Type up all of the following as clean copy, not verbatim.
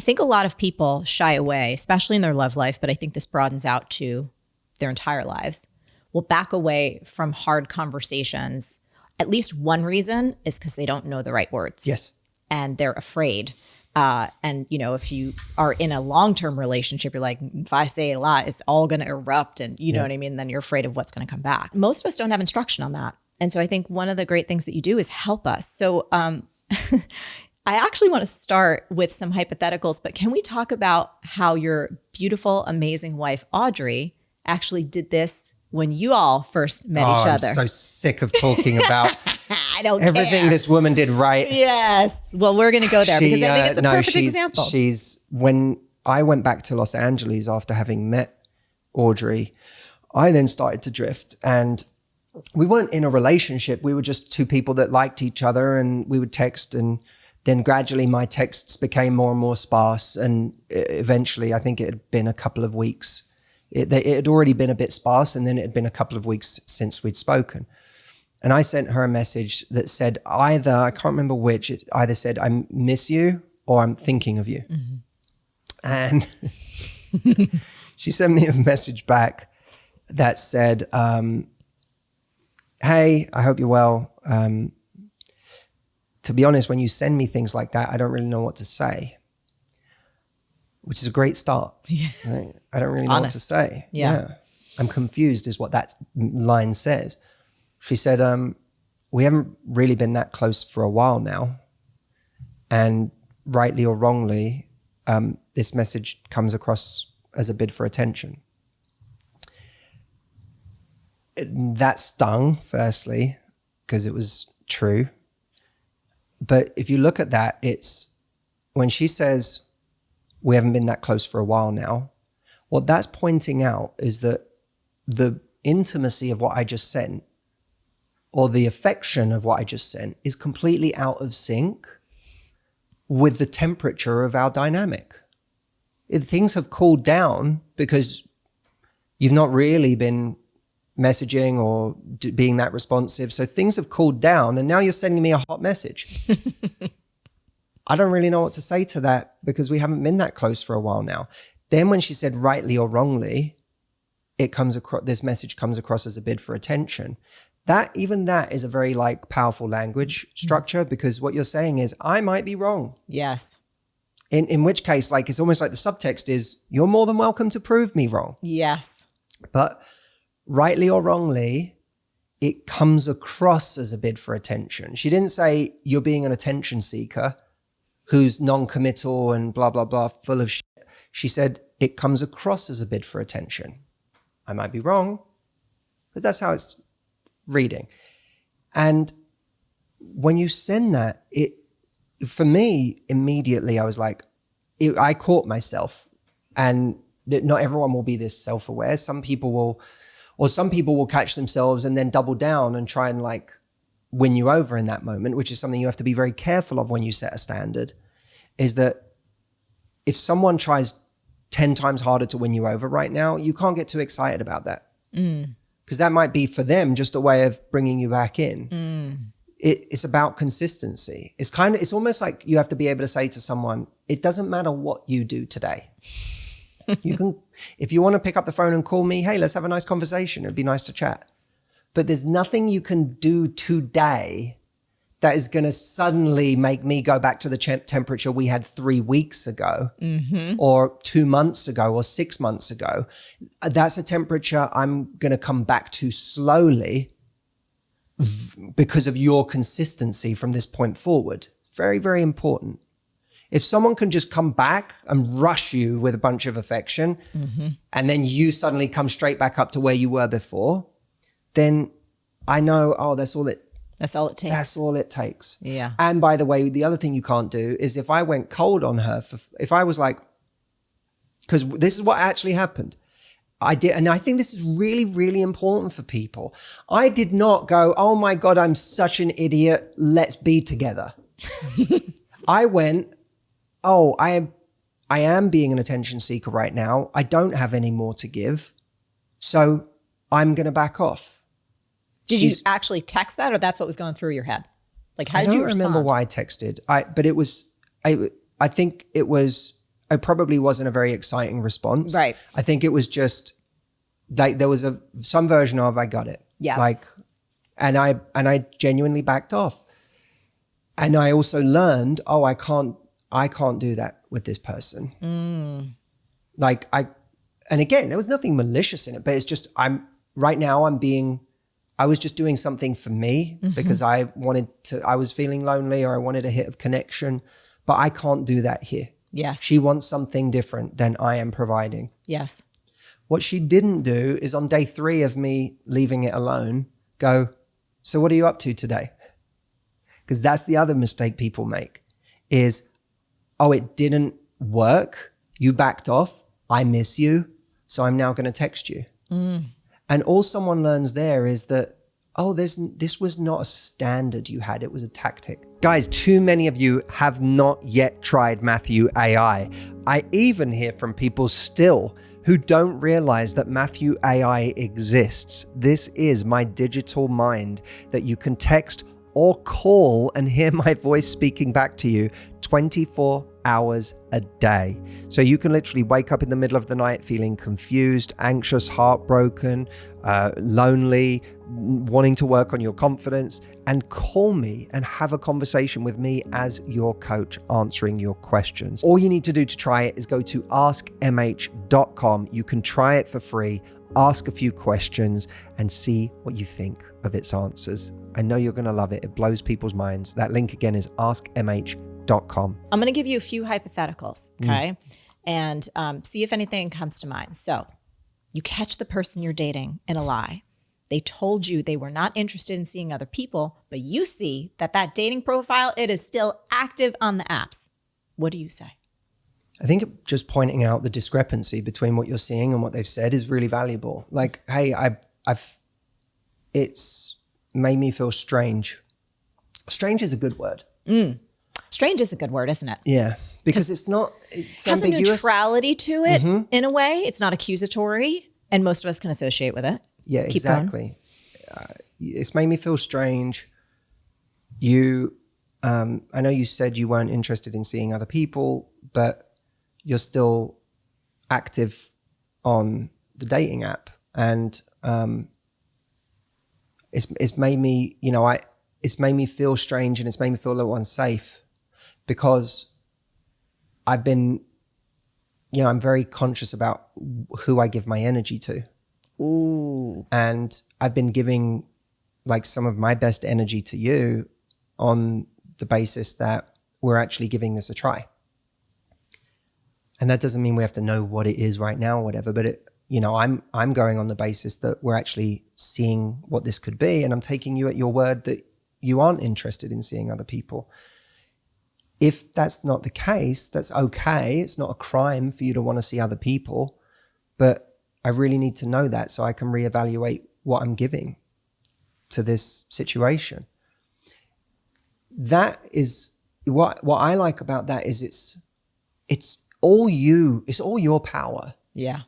think a lot of people shy away, especially in their love life, but I think this broadens out to their entire lives, will back away from hard conversations. At least one reason is because they don't know the right words. Yes. And they're afraid. And, you know, if you are in a long-term relationship, you're like, if I say a lot, it's all going to erupt. And you know what I mean? Then you're afraid of what's going to come back. Most of us don't have instruction on that. And so I think one of the great things that you do is help us. So I actually want to start with some hypotheticals, but can we talk about how your beautiful, amazing wife, Audrey, actually did this when you all first met each other? I'm so sick of talking about I don't everything care. this woman did right. Yes. Well, we're going to go there because I think it's a perfect example. When I went back to Los Angeles after having met Audrey, I then started to drift, and we weren't in a relationship. We were just two people that liked each other, and we would text, and then gradually my texts became more and more sparse. And eventually, I think it had been a couple of weeks. It had already been a bit sparse, and then it had been a couple of weeks since we'd spoken. And I sent her a message that said either, I can't remember which, it either said, I miss you or I'm thinking of you. Mm-hmm. And she sent me a message back that said, hey, I hope you're well. To be honest, when you send me things like that, I don't really know what to say, which is a great start. Yeah. Right? I don't really know what to say. Yeah. I'm confused is what that line says. She said, we haven't really been that close for a while now. And rightly or wrongly, this message comes across as a bid for attention. That stung, firstly, because it was true. But if you look at that, it's when she says, we haven't been that close for a while now, what that's pointing out is that the intimacy of what I just sent, or the affection of what I just sent, is completely out of sync with the temperature of our dynamic. Things have cooled down because you've not really been messaging or being that responsive. So things have cooled down, and now you're sending me a hot message. I don't really know what to say to that because we haven't been that close for a while now. Then when she said rightly or wrongly, this message comes across as a bid for attention. Even that is a very powerful language structure, because what you're saying is, I might be wrong. Yes. In which case, it's almost like the subtext is, you're more than welcome to prove me wrong. Yes. But rightly or wrongly, it comes across as a bid for attention. She didn't say you're being an attention seeker who's non-committal and blah, blah, blah, full of shit. She said it comes across as a bid for attention. I might be wrong, but that's how it's reading. And when you send that, for me, immediately I was like, I caught myself. And not everyone will be this self-aware. Some people will catch themselves and then double down and try and win you over in that moment, which is something you have to be very careful of when you set a standard, is that if someone tries 10 times harder to win you over right now, you can't get too excited about that. Because that might be for them just a way of bringing you back in. It's about consistency. It's almost like you have to be able to say to someone, it doesn't matter what you do today. You can, if you want to pick up the phone and call me, hey, let's have a nice conversation. It'd be nice to chat. But there's nothing you can do today that is going to suddenly make me go back to the temperature we had 3 weeks ago, or 2 months ago, or 6 months ago. That's a temperature I'm going to come back to slowly because of your consistency from this point forward. Very, very important. If someone can just come back and rush you with a bunch of affection, and then you suddenly come straight back up to where you were before, then I know, that's all it takes. That's all it takes. Yeah. And by the way, the other thing you can't do is if I went cold on her, if I was because this is what actually happened. I did, and I think this is really, really important for people. I did not go, oh my God, I'm such an idiot. Let's be together. I went, I am being an attention seeker right now. I don't have any more to give. So I'm going to back off. Did you actually text that, or that's what was going through your head? How did you respond? I don't remember why I texted. I think it was it probably wasn't a very exciting response. Right. I think it was just like there was some version of I got it. Yeah. Like, and I genuinely backed off. And I also learned, I can't do that with this person. Like and again, there was nothing malicious in it, but it's just I was just doing something for me because I was feeling lonely or I wanted a hit of connection, but I can't do that here. Yes. She wants something different than I am providing. Yes. What she didn't do is on day 3 of me leaving it alone, go, so what are you up to today? Because that's the other mistake people make is, it didn't work. You backed off. I miss you. So I'm now going to text you. And all someone learns there is that, this was not a standard you had. It was a tactic. Guys, too many of you have not yet tried Matthew AI. I even hear from people still who don't realize that Matthew AI exists. This is my digital mind that you can text or call and hear my voice speaking back to you 24 hours a day. So you can literally wake up in the middle of the night feeling confused, anxious, heartbroken, lonely, wanting to work on your confidence, and call me and have a conversation with me as your coach answering your questions. All you need to do to try it is go to askmh.com. You can try it for free, ask a few questions, and see what you think of its answers. I know you're going to love it. It blows people's minds. That link again is askmh.com. I'm going to give you a few hypotheticals, okay? And see if anything comes to mind. So you catch the person you're dating in a lie. They told you they were not interested in seeing other people, but you see that dating profile, it is still active on the apps. What do you say? I think just pointing out the discrepancy between what you're seeing and what they've said is really valuable. Like, hey, it's made me feel strange. Strange is a good word. Strange is a good word, isn't it? Yeah, because it's Has ambiguous. a neutrality to it in a way. It's not accusatory, and most of us can associate with it. Yeah, Keep exactly. It's made me feel strange. I know you said you weren't interested in seeing other people, but you're still active on the dating app, and it's made me, it's made me feel strange, and it's made me feel a little unsafe because I've been, I'm very conscious about who I give my energy to. Ooh. And I've been giving like some of my best energy to you on the basis that we're actually giving this a try. And that doesn't mean we have to know what it is right now or whatever, but I'm going on the basis that we're actually seeing what this could be. And I'm taking you at your word that you aren't interested in seeing other people. If that's not the case, that's okay. It's not a crime for you to want to see other people, but I really need to know that so I can reevaluate what I'm giving to this situation. That is what I like about that is it's all you, it's all your power. Yeah.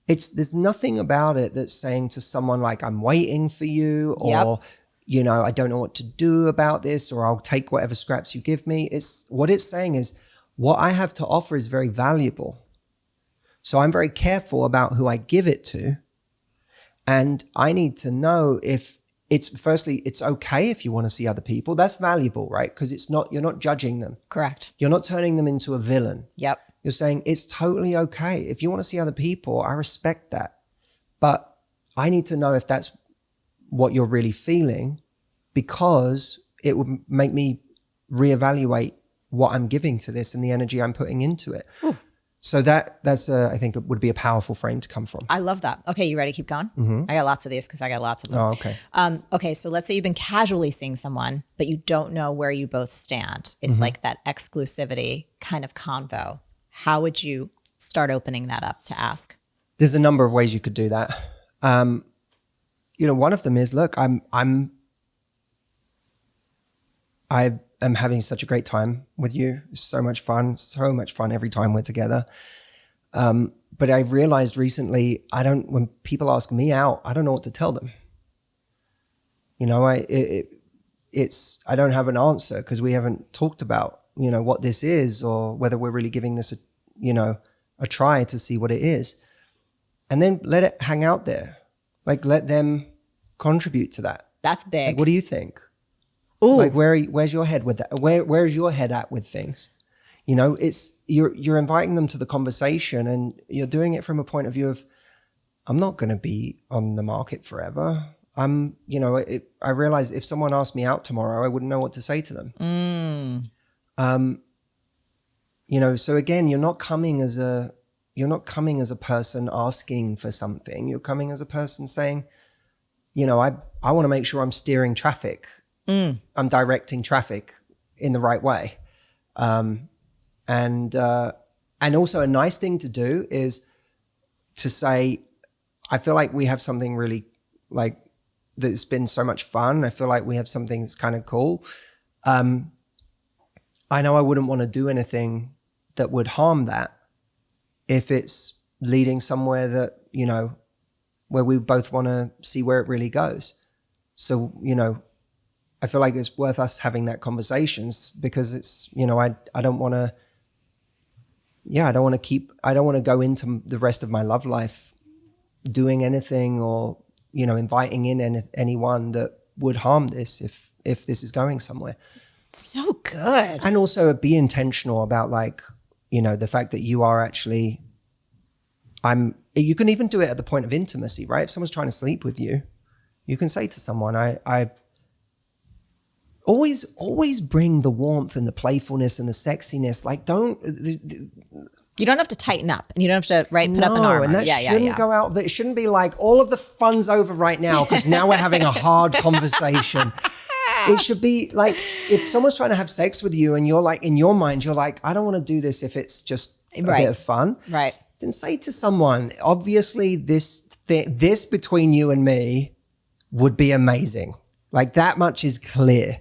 There's nothing about it that's saying to someone like, I'm waiting for you, or, I don't know what to do about this, or I'll take whatever scraps you give me. What it's saying is what I have to offer is very valuable. So I'm very careful about who I give it to. And I need to know if firstly, it's okay if you want to see other people. That's valuable, right? Because you're not judging them. Correct. You're not turning them into a villain. Yep. You're saying it's totally okay. If you want to see other people, I respect that. But I need to know if that's what you're really feeling, because it would make me reevaluate what I'm giving to this and the energy I'm putting into it. Ooh. So that's I think it would be a powerful frame to come from. I love that. Okay, you ready? Keep going. Mm-hmm. I got lots of these because I got lots of them. Oh, okay. Okay, so let's say you've been casually seeing someone, but you don't know where you both stand. It's like that exclusivity kind of convo. How would you start opening that up to ask? There's a number of ways you could do that. One of them is, look, I am having such a great time with you. It's so much fun every time we're together. But I've realized recently, when people ask me out, I don't know what to tell them. I don't have an answer because we haven't talked about, what this is or whether we're really giving this a try to see what it is. And then let it hang out there. Like, let them contribute to that. That's big. Like, what do you think? Ooh. Like, where's your head with that? Where's your head at with things? It's you're inviting them to the conversation, and you're doing it from a point of view of, I'm not going to be on the market forever. I realize if someone asked me out tomorrow, I wouldn't know what to say to them. So again, you're not coming as a person asking for something. You're coming as a person saying, I want to make sure I'm steering traffic. I'm directing traffic in the right way. And also a nice thing to do is to say, I feel like we have something really like that's been so much fun. I feel like we have something that's kind of cool. I know I wouldn't want to do anything that would harm that if it's leading somewhere that, where we both want to see where it really goes. So, I feel like it's worth us having that conversations, because it's, I don't want to, I don't want to go into the rest of my love life doing anything or, inviting in anyone that would harm this if this is going somewhere. So good. And also be intentional about the fact that you are actually, you can even do it at the point of intimacy, right? If someone's trying to sleep with you, you can say to someone, I always bring the warmth and the playfulness and the sexiness. You don't have to tighten up, and you don't have to put up an armor. And that shouldn't go out. It shouldn't be like all of the fun's over right now because now we're having a hard conversation. It should be like, if someone's trying to have sex with you and you're like, in your mind, you're like, I don't want to do this if it's just a bit of fun. Right. Then say to someone, obviously this between you and me would be amazing. Like, that much is clear.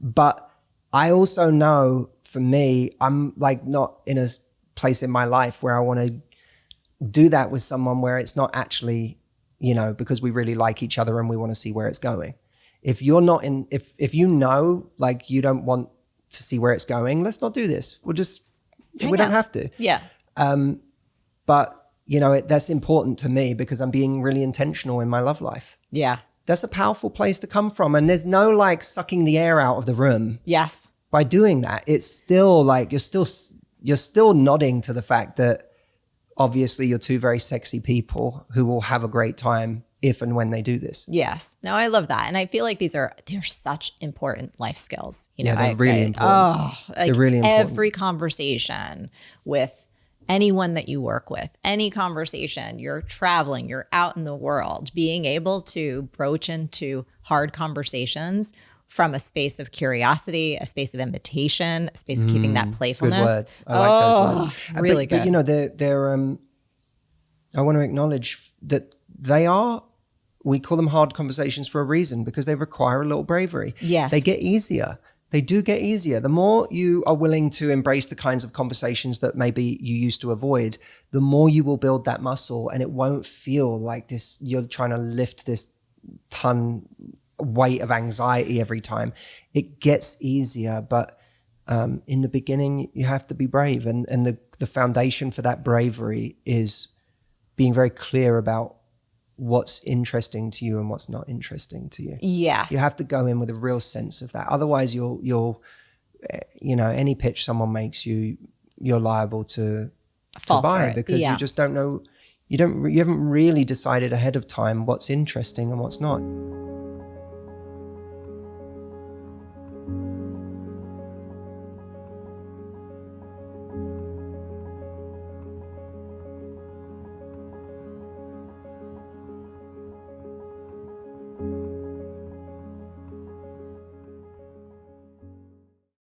But I also know, for me, I'm like not in a place in my life where I want to do that with someone where it's not actually, because we really like each other and we want to see where it's going. If you're not if like you don't want to see where it's going, let's not do this. We don't have to. Yeah. But that's important to me because I'm being really intentional in my love life. Yeah. That's a powerful place to come from. And there's no like sucking the air out of the room. Yes. By doing that, it's still like, you're still nodding to the fact that obviously you're two very sexy people who will have a great time if and when they do this. Yes. No, I love that. And I feel like they're such important life skills. They're really important. They're really important. Every conversation with anyone that you work with, any conversation, you're traveling, you're out in the world, being able to broach into hard conversations from a space of curiosity, a space of invitation, a space of keeping that playfulness. Good words. I like those words. Really good. But they're I want to acknowledge that we call them hard conversations for a reason, because they require a little bravery. Yes. They get easier. They do get easier. The more you are willing to embrace the kinds of conversations that maybe you used to avoid, the more you will build that muscle, and it won't feel like this, you're trying to lift this ton weight of anxiety every time. It gets easier, but in the beginning you have to be brave, and the foundation for that bravery is being very clear about what's interesting to you and what's not interesting to you. Yes. You have to go in with a real sense of that. Otherwise you'll any pitch someone makes you, you're liable to buy, because you just don't know, you haven't really decided ahead of time what's interesting and what's not.